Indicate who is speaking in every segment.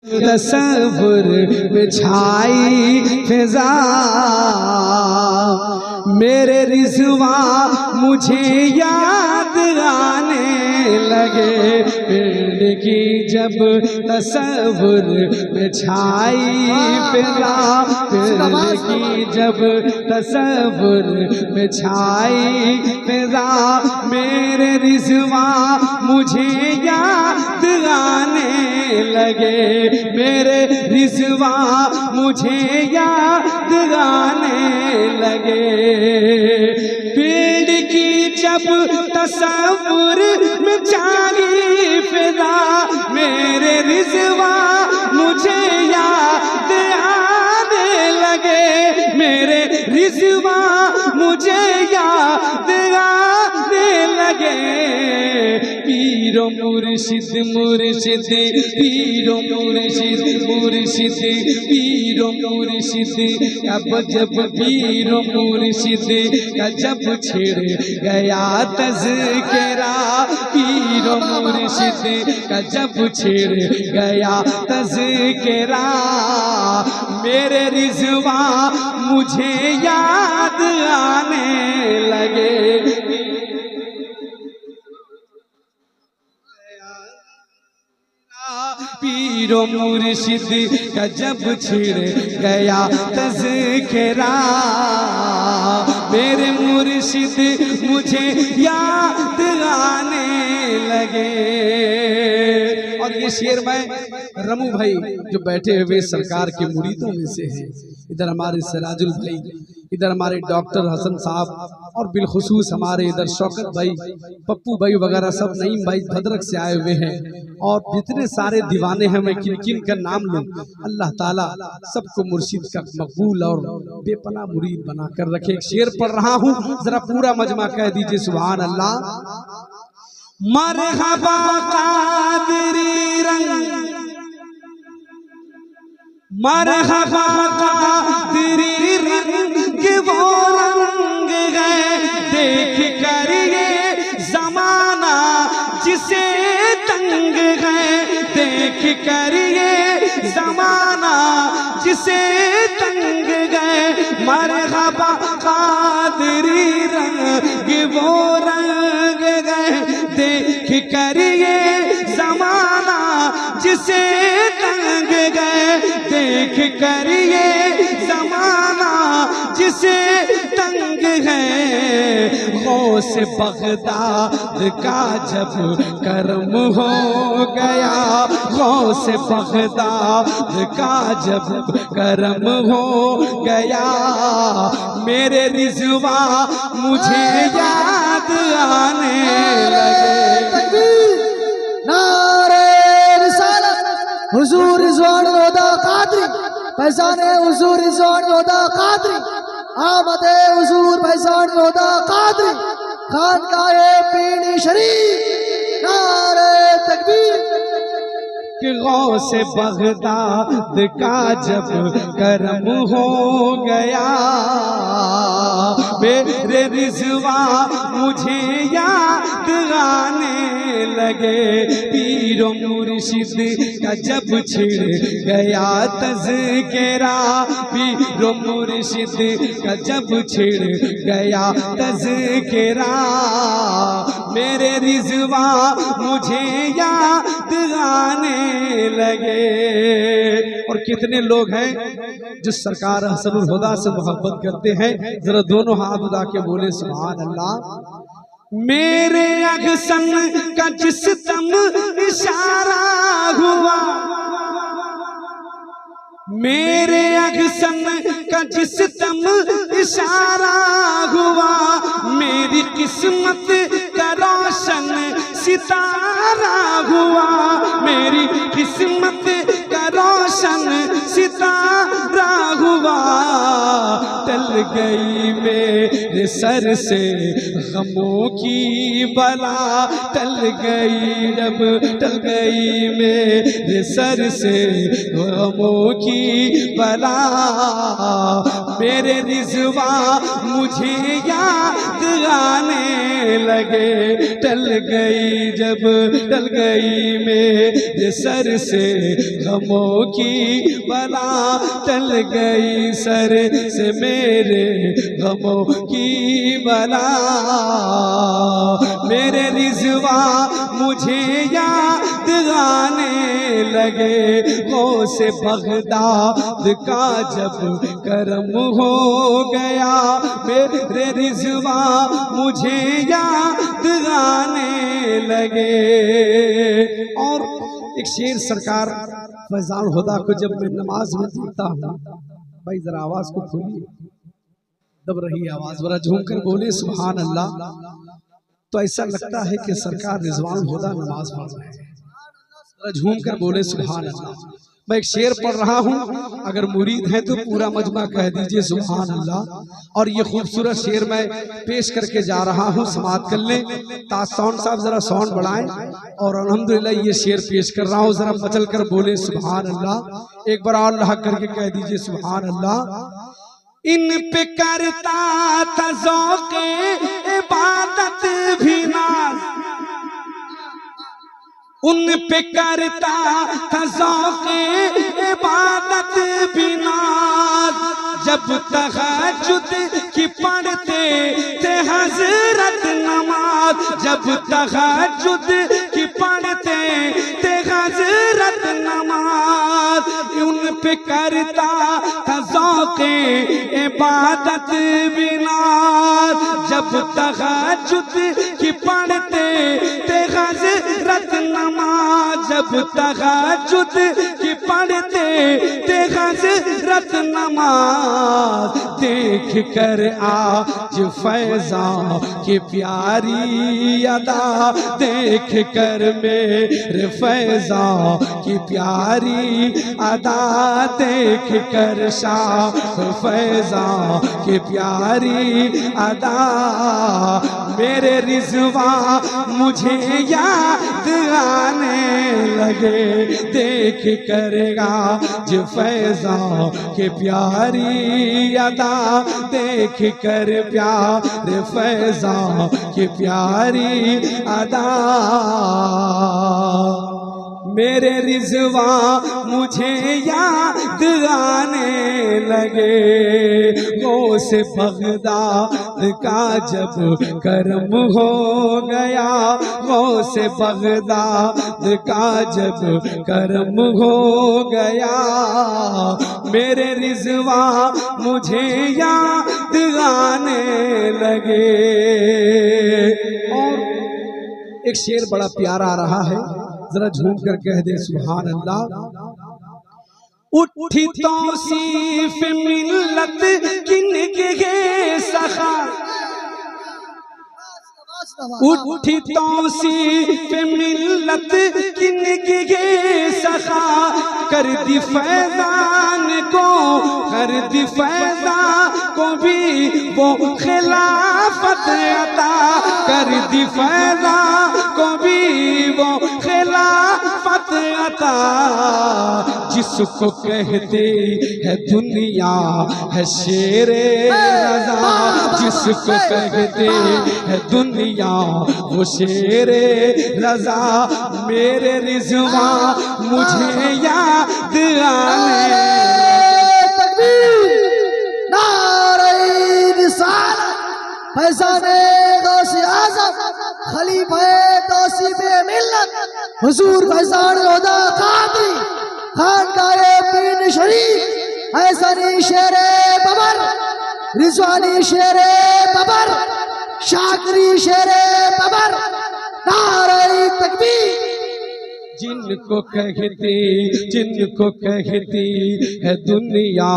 Speaker 1: तसव्वुर में छाई फिजा, मेरे रिज़वा मुझे याद आने लगे। पिंड की जब तसव्वुर में छाई फिजा, पिंड की जब तसव्वुर में छाई फिजा, मेरे रिज़वा मुझे याद आने लगे। मेरे रिज़वा मुझे याद आने लगे। पीड़ की जब तसव्वुर में छाई फिजा, मेरे रिज़वा मुझे याद आने लगे। मेरे रिज़वा मुझे याद आने लगे। पीरो मुर्शिद मुर्शिद, पीरो मुर्शिद मुर्शिद, पीरो मुर्शिद अब जब पीरो मुर्शिद का जब छिड़ गया तज़किरा, पीरो मुर्शिद का जब छिड़ गया तज़किरा, मेरे रिज़वा मुझे याद आने लगे। पीरो मुर्शिद का जब छिड़ गया तज़किरा, मेरे मुर्शिद मुझे याद आने लगे। और ये शेर मैं रमू भाई जो बैठे हुए सरकार के मुरीदों में से हैं, इधर हमारे सिराजुल भाई, इधर हमारे डॉक्टर हसन साहब, और बिलखुसूस हमारे इधर शौकत भाई, पप्पू भाई वगैरह सब नईम भाई भद्रक से आए हुए हैं। और जितने सारे दीवाने हैं, मैं किन किन का नाम लूं। अल्लाह ताला सबको मुर्शिद का मकबूल और बेपना मुरीद बना कर रखे। एक शेर पढ़ रहा हूँ, जरा पूरा मजमा कह दीजिए सुभान अल्लाह। मरहबा कादरी रंग, मरहबा कादरी रंग वो रंग है, देख कर ये ज़माना जिसे तंग है, देख कर ये ज़माना जिसे तंग है। मरहबा कादरी रंग वो रंग है, देख कर ये ज़माना जिसे तंग गए, देख कर ये ज़माना जिसे तंग है। गौस बगदाद का जब कर्म हो गया, गौस बगदाद का जब कर्म हो गया, मेरे रिज़वा मुझे याद आने लगे।
Speaker 2: नारे रिसालत हुजूर रिज़वान हुदा कादरी, फैज़ाने हुजूर रिज़वान हुदा कादरी, आमदे हुजूर फैज़ान हुदा कादरी, खानकाए पीणी शरीफ। नारे तकबीर।
Speaker 1: कि गौस बगदाद का जब कर्म हो गया, मेरे रिज़वा मुझे याद आने लगे। पीरो मुर्शिद का जब छिड़ गया तज़किरा, पीरो मुर्शिद का जब छिड़ गया तज़किरा, मेरे रिज़वा मुझे याद आने लगे। और कितने लोग हैं जो सरकार हसनुल हुदा से मोहब्बत करते हैं, जरा दोनों हाथ उठा के बोले सुभान अल्लाह। मेरे अहसन का जिस दम इशारा हुआ, मेरे अहसन का जिस दम इशारा हुआ, मेरी किस्मत का रोशन सितारा हुआ, मेरी किस्मत का रोशन सितारा हुआ। टल गई मेरे सर से गमों की बला, टल गई जब टल गई मेरे सर से गमों की बला, मेरे रिजवा मुझे याद आने लगे। टल गई जब टल गई मेरे सर से गमों की बला, टल गई सर से मेरे गमों की बला। मेरे रिजवा मुझे याद आने लगे। गौसे बगदाद का जब करम हो गया, मेरे रिजवा मुझे याद आने लगे। और एक शेर सरकार फैजान हुदा को जब मैं नमाज में देखता हूँ, भाई जरा आवाज को खोलिए, दब रही आवाज, जरा झूम कर बोले सुभान अल्लाह। तो ऐसा लगता है कि सरकार रिजवान हुदा नमाज पढ़ रहे हैं। जरा झूम कर बोले सुभान अल्लाह। मैं एक शेर पढ़ रहा हूँ, अगर मुरीद है तो पूरा मजमा कह दीजिए सुभान अल्लाह। और ये खूबसूरत शेर मैं पेश करके जा रहा हूँ, समाअत कर लें। तासौन साहब जरा साउंड बढ़ाएं। और अल्हम्दुलिल्लाह ये शेर पेश कर रहा हूँ, जरा मचल कर बोले सुभान अल्लाह। एक बार अल्लाह करके कह दीजिए सुभान अल्लाह। इन पे करता था ज़ौक़े इबादत भी नाज़, उन पे करता था ज़ौक़े इबादत भी नाज़। जब तहज्जुद की पढ़ते थे हज़रत नमाज, जब तहज्जुद की पढ़ते थे हज़रत नमाज। उन पे करता था ज़ौक़े इबादत भी नाज़। जब तहज्जुद की पढ़ते थे हज़रत नमाज, जब तहज्जुद की पढ़ते थे हज़रत नमाज। देख कर आज फैज़ा की प्यारी अदा, देख कर मेरे फैज़ा की प्यारी अदा, देख कर शाह फैज़ा की प्यारी अदा। मेरे रिजवा मुझे याद आने लगे। देख करेगा जो फैज़ा के प्यारी अदा, देख कर प्यारे फैज़ा के प्यारी अदा। मेरे रिजवा मुझे याद आने लगे। गौसे बगदाद का जब करम हो गया, गौसे बगदाद का जब करम हो गया। मेरे रिजवा मुझे याद आने लगे। और एक शेर बड़ा प्यारा आ रहा है, जरा झूम कर कह दे सुभान अल्लाह। उठी तौसीफ मिल्लत किनके सखा, उठी तौसीफ मिल्लत किनके सखा। कर दी फैज़ान को, कर दी फैज़ान को भी वो खिलाफत अता, कर दी फैज़ान को भी वो खिलाफत अता। जिसको कहते है दुनिया है शेरे रज़ा, जिसको कहते है दुनिया वो शेरे रज़ा। मेरे रिज़वा मुझे याद आने।
Speaker 2: फैज़ाने गौसे आज़म खलीफे तौसीफ़े मिल्लत हुज़ूर फैज़ान हुदा क़ादरी खानकाए पीर शरीफ ऐसनी शेरे बबर, रिज़वानी शेरे बबर, शाकरी शेरे बबर। नारे तकबीर।
Speaker 1: जिनको कहती है दुनिया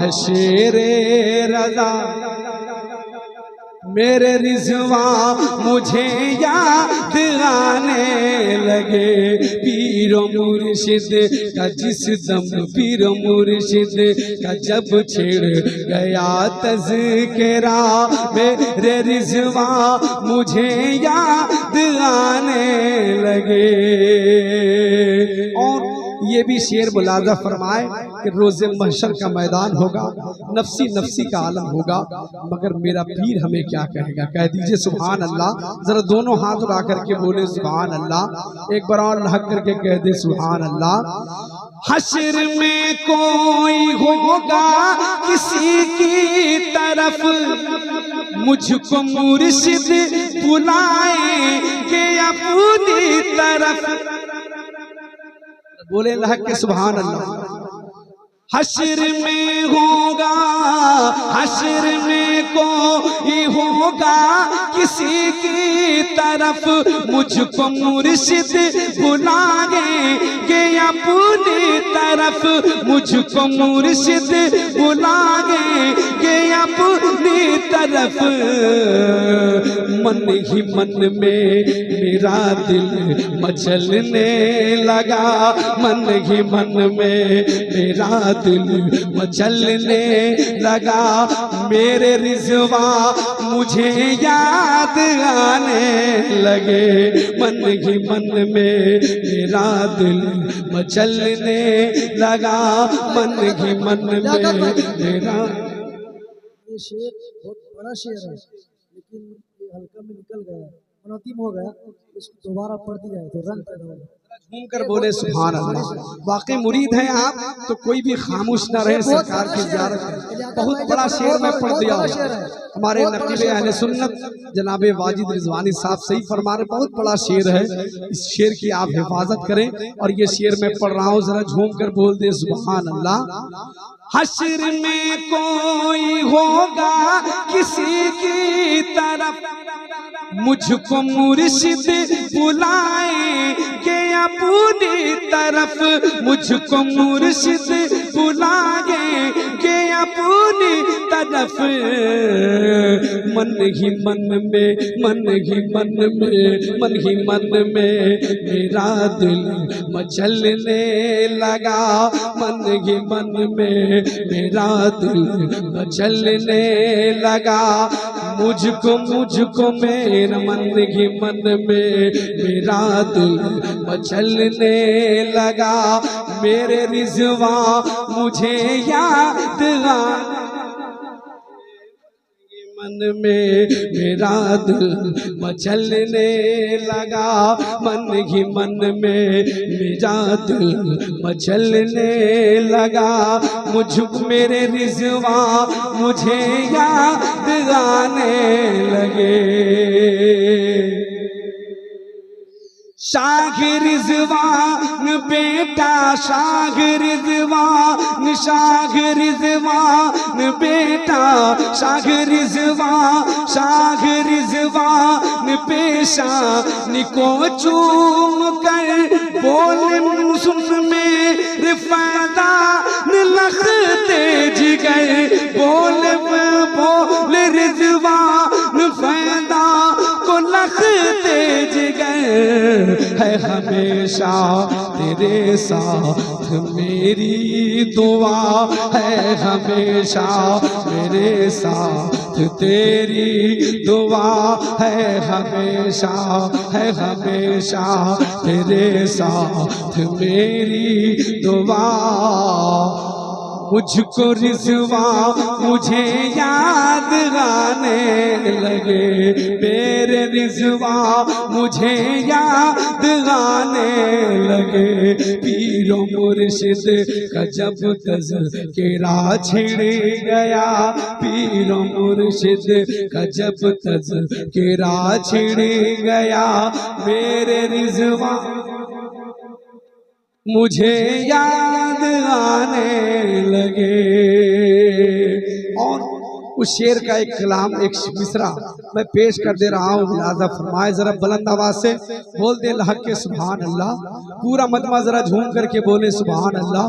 Speaker 1: है शेरे रज़ा। मेरे रिज़वा मुझे याद आने लगे। पीर मुर्शिद का जिस दम, पीर मुर्शिद का जब छिड़ गया तज़किरा। मेरे रिज़वा मुझे याद आने लगे। और ये भी शेर मुलाजा फरमाए कि रोज़े महशर का मैदान होगा, नफसी नफसी का आलम होगा, मगर मेरा पीर हमें क्या कहेगा। कह दीजिए सुभान अल्लाह, जरा दोनों हाथ उठा करके बोले सुभान अल्लाह, एक बार और लहक करके कह दे सुभान अल्लाह। हश्र में कोई होगा किसी की तरफ, मुझको मुर्शिद बुलाएंगे अपनी तरफ। बोले लहक के सुभान अल्लाह। हश्र में होगा, हश्र में कोई होगा किसी की तरफ, मुझको मुर्शिद बुलाएंगे अपनी तरफ, मुझको मुर्शिद बुलाएंगे अपनी तरफ। मन ही मन में मेरा दिल मचलने लगा, मन ही मन में मेरा दिल मचलने लगा, मेरे रिज़वा मुझे याद आने लगे, मन ही मन में मेरा दिल मचलने लगा, मन ही मन में मेरा।
Speaker 2: ये शेर बहुत बड़ा शेर है, लेकिन ये हल्का में निकल गया, मुनतीम हो गया, इसको दोबारा पढ़ दिया है तो रंग पैदा होगा।
Speaker 1: घूम कर बोले सुभान अल्लाह। वाकई मुरीद हैं आप तो कोई भी खामोश न रहे सरकार की ज़ियारत में। बहुत बड़ा शेर मैं पढ़ दिया हमारे नकीब अहले सुन्नत जनाब वाजिद रिजवानी साहब सही फरमा रहे, बहुत बड़ा शेर है, इस शेर की आप हिफाजत करें। और ये शेर मैं पढ़ रहा हूँ, जरा झूम कर बोल दे सुभान अल्लाह। हश्र में कोई होगा किसी की तरफ, मुझको मुर्शिद बुलाएंगे अपनी तरफ, मुझको मुर्शिद बुलाएंगे अपनी तरफ। मन ही मन में, मन ही मन में, मन ही मन में मेरा दिल मचलने लगा, मन ही मन में मेरा दिल मचलने लगा, मुझको मुझको मेरा मन ही मन में मेरा दिल मचलने लगा, मेरे रिज़वा मुझे याद आने, मन में मेरा दिल मचलने लगा, मन ही मन में मेरा दिल मचलने लगा, मुझको मेरे रिज़वा मुझे याद आने लगे। शाह रिज़वान बेटा, शाह रिज़वान, शाह रिज़वान बेटा, शाह रिज़वान, शाह रिज़वान पेशानी को चूम कर बोले सुन मेरे फैज़ान लखते जिगर, बोले बोले रिज़वान फैज़ा को लखते जिगर, है हमेशा तेरे साथ मेरी दुआ, है हमेशा मेरे साथ तेरी दुआ, है हमेशा, है हमेशा तेरे साथ मेरी दुआ। मुझको रिज़वा मुझे याद आने लगे, मेरे रिज़वा मुझे याद आने लगे, पीरो मुर्शिद का जब तज़किरा छिड़ गया, पीरो मुर्शिद का जब तज़किरा छिड़ गया, मेरे रिज़वा मुझे याद आने लगे। और उस शेर का एक कलाम, एक मिसरा मैं पेश कर दे रहा हूँ, मुलाज़ा फरमाए, जरा बुलंद आवाज से बोल दे लहक के सुभान अल्लाह। पूरा मजमा जरा झूम करके बोले सुभान अल्लाह।